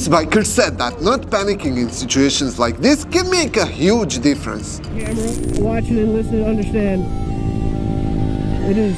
This biker said that not panicking in situations like this can make a huge difference. Camera, watching and listening to understand. It is.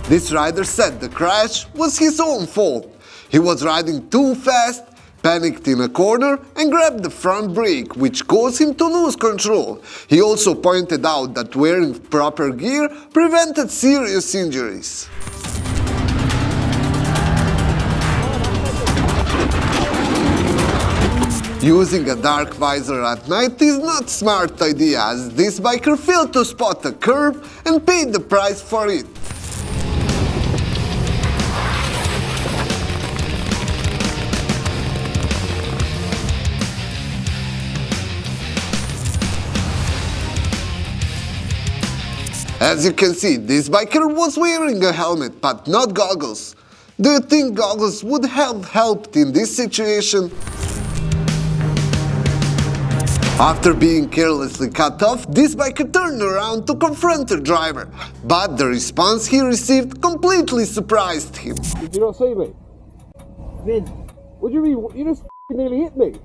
This rider said the crash was his own fault. He was riding too fast, panicked in a corner and grabbed the front brake, which caused him to lose control. He also pointed out that wearing proper gear prevented serious injuries. Using a dark visor at night is not a smart idea, as this biker failed to spot a curb and paid the price for it. As you can see, this biker was wearing a helmet, but not goggles. Do you think goggles would have helped in this situation? After being carelessly cut off, this biker turned around to confront the driver, but the response he received completely surprised him. Did you not see me? When? What do you mean? You just nearly hit me.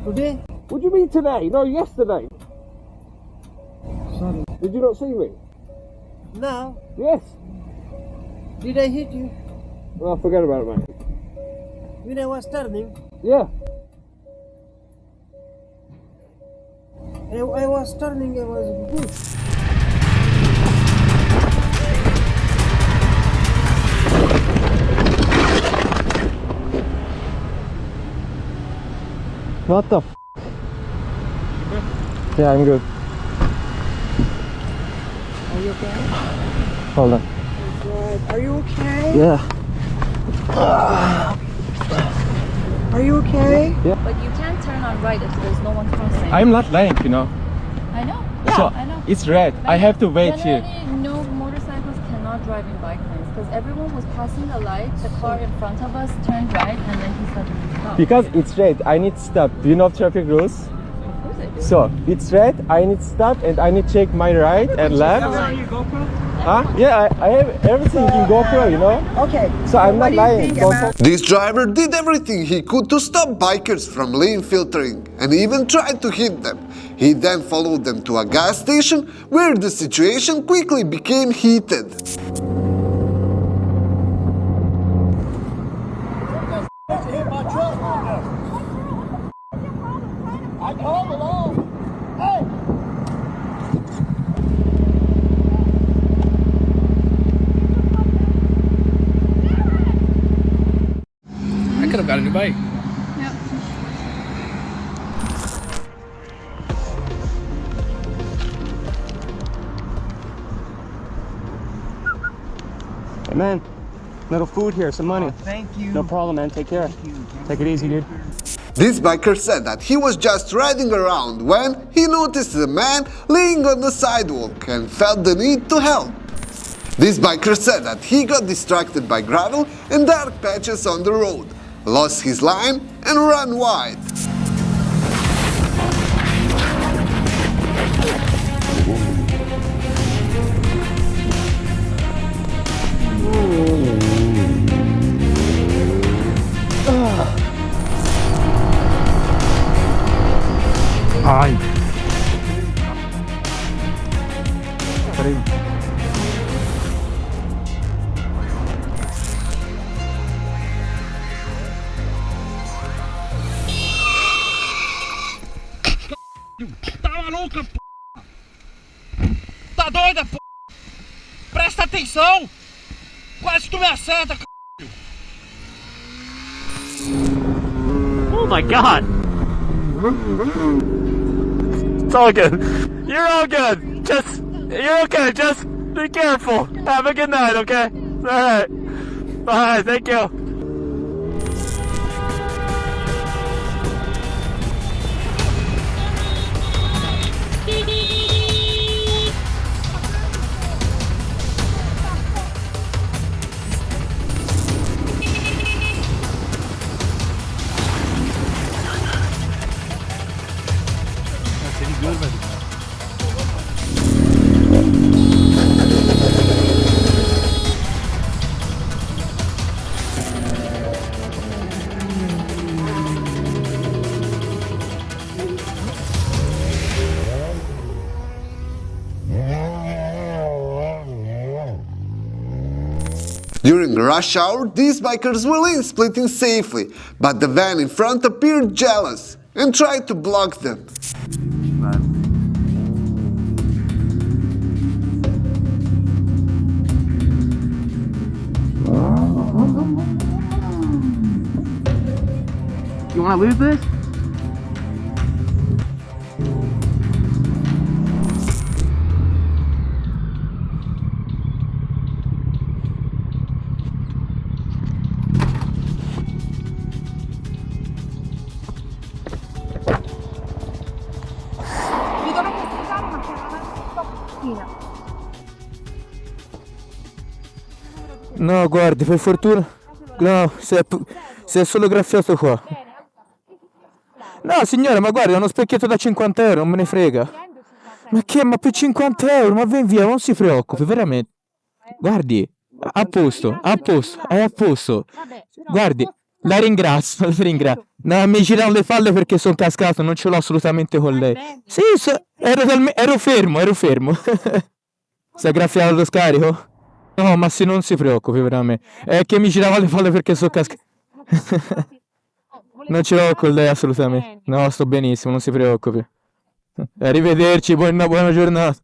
Today? What do you mean today? No, yesterday. Sorry. Did you not see me? Now? Yes. Did I hit you? Well, forget about it, mate. When I was turning? Yeah. I was turning, I was good. What the f? Yeah, I'm good. Are you okay? Hold on. Good. Are you okay? Yeah. Are you okay? But you can't turn on right if there's no one crossing. I'm not late, you know. I know. So I know. it's red. I have to wait here. Generally, no motorcycles cannot drive in bike lanes because everyone was passing the light. The car in front of us turned right, and then he suddenly stopped. Because it's red, I need stop. Do you know traffic rules? Of course I do. So it's red, I need stop, and I need check my right and left. Yeah, I have everything in GoPro, you know. Okay. So I'm not lying. This driver did everything he could to stop bikers from lane filtering and even tried to hit them. He then followed them to a gas station where the situation quickly became heated. I could have got a new bike. Hey man, little food here, some money. Thank you. No problem, man. Take care. Take it easy, dude. This biker said that he was just riding around when he noticed a man laying on the sidewalk and felt the need to help. This biker said that he got distracted by gravel and dark patches on the road, lost his line and ran wide. Ay. Tá maluca, p***? Tá doida, p***? Presta atenção! Quase tu me acerta, c****. Oh my god! It's all good. You're all good. You're okay. Just be careful. Have a good night, okay? Alright. Bye, thank you. Seni görmedim ya. During rush hour, these bikers were lane splitting safely, but the van in front appeared jealous and tried to block them. You wanna lose this? No, guardi, per fortuna. No, si è solo graffiato qua. No, signora, ma guardi, è uno specchietto da 50 euro, non me ne frega. Ma che, ma per 50 euro? Ma ven via, non si preoccupi, veramente. Guardi, a posto, è a posto. Guardi, la ringrazio, la ringrazio. No, mi girano le palle perché sono cascato, non ce l'ho assolutamente con lei. Sì, ero fermo. Si è graffiato lo scarico? No, ma se non si preoccupi, veramente. È che mi girava le palle perché sono cascato. Non ce l'ho con lei assolutamente. No, sto benissimo, non si preoccupi. Arrivederci, buona giornata.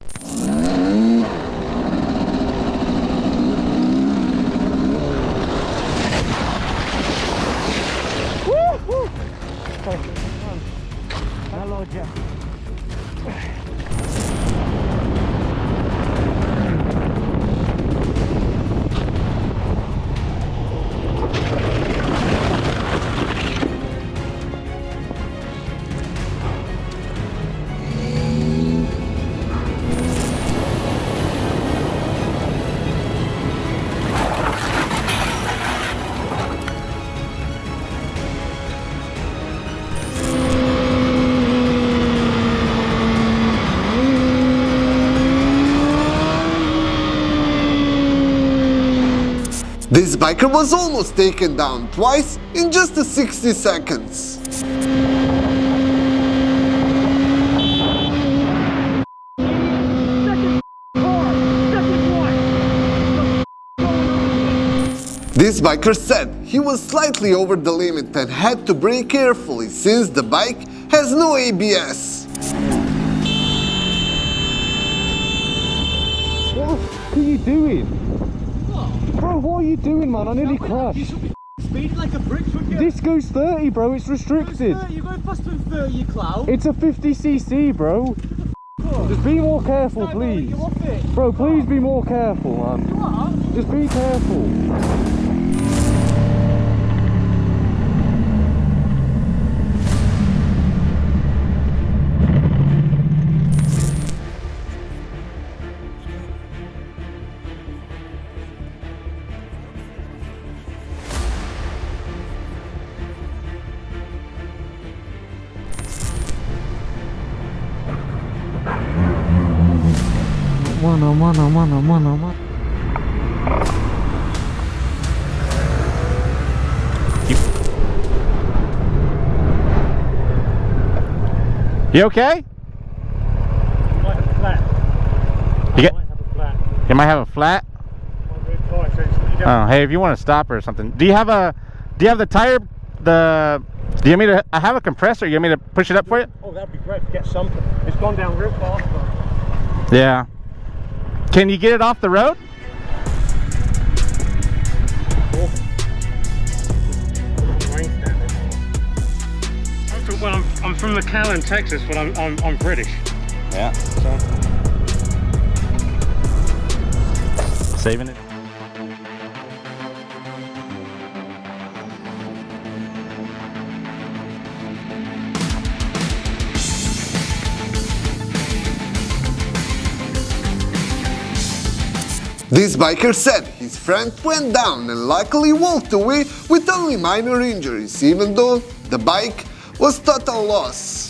This biker was almost taken down twice in just 60 seconds. This biker said he was slightly over the limit and had to brake carefully since the bike has no ABS. What are you doing? Bro, what are you doing, man? I nearly crashed. You should be speeding like a brick, shouldn't you? This goes 30, bro. It's restricted. You're going faster than 30, you clown. It's a 50cc, bro. Just be more careful, please. Bro, please be more careful, man. You are? Just be careful. Mano. You okay? You might have a flat. You might have a flat. Oh, hey, if you want to stop or something. Do you have the tire? Do you want me to? I have a compressor. You want me to push it up for you? Oh, that'd be great. Get something. It's gone down real fast. Yeah. Can you get it off the road? Well, I'm from McAllen, Texas, but I'm British. Yeah. So. Saving it. This biker said his friend went down and luckily walked away with only minor injuries, even though the bike was total loss.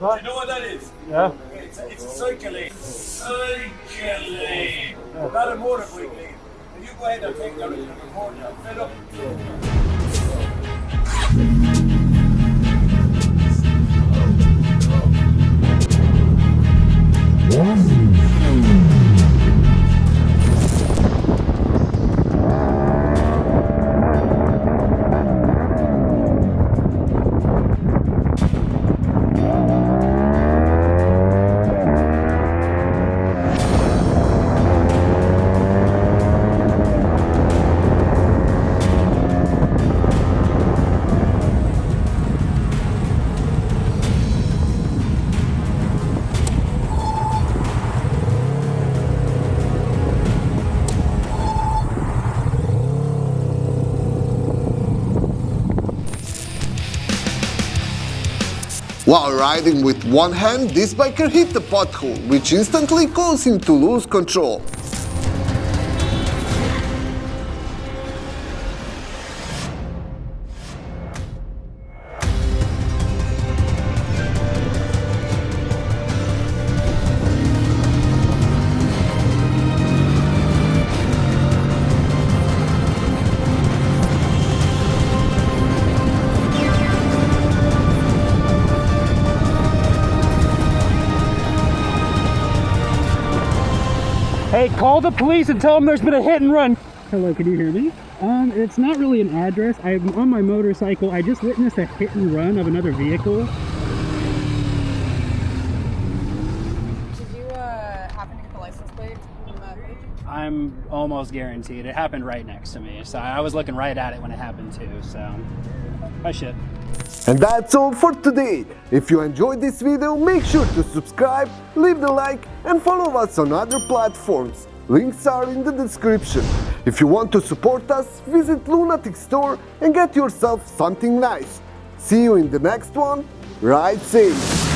You know what that is? Yeah. It's a cycle lane. Cycle lane. Not a motorbike lane. And you go ahead and take that into the report now. Fed up. While riding with one hand, this biker hit the pothole, which instantly caused him to lose control. Hey, call the police and tell them there's been a hit and run. Hello, can you hear me? It's not really an address. I'm on my motorcycle. I just witnessed a hit and run of another vehicle. Did you happen to get the license plate from the footage? I'm almost guaranteed. It happened right next to me. So I was looking right at it when it happened too, so I should. And that's all for today. If you enjoyed this video, make sure to subscribe, leave the like and follow us on other platforms. Links are in the description. If you want to support us, visit Lunatic store and get yourself something nice. See you in the next one. Ride safe!